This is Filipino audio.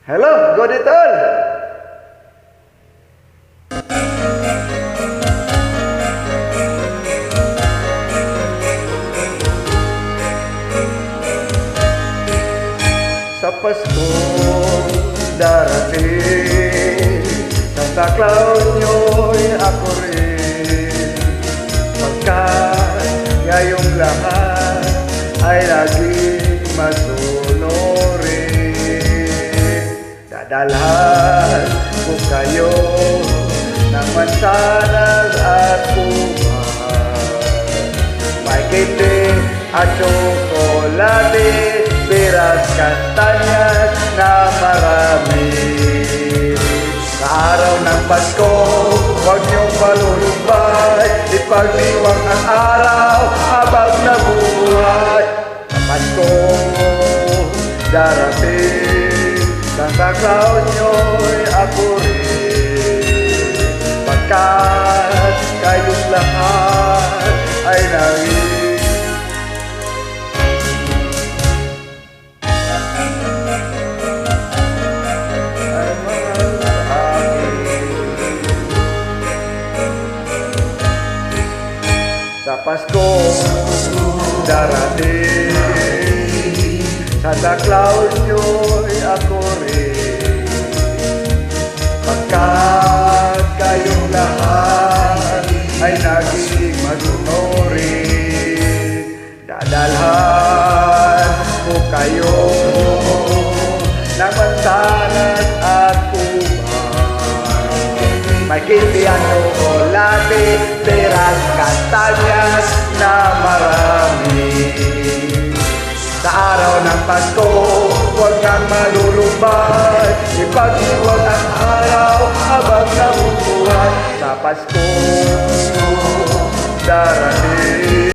Hello, good tol. Sa Pasko darating, Santa Claus nyo'y ako rin. Pagkat ngayong lahat ay laging masunurin. Dadalhan ko kayo ng mansanas at kumar, may kete at tsokolate, piras kastanyas na marami. Sa araw ng Pasko, huwag niyong malulumbay, ipagdiwang ang araw habang nabuhay. Sa Pasko darating, Santa Claus nyo'y ako rin. Pagkat kayong lahat ay naging sa Pasko darating, Santa Claus nyo'y ako rin. Pagkat kayong lahat ay naging masunurin. Dadalhan ko kayo ng mansanas at kumar, may kintihan tsokolate, peras kastanyas na marami. Sa araw ng Pasko, huwag kang malulumbay, ipagdiwang ang araw habang nabubuhay. Sa Pasko darating.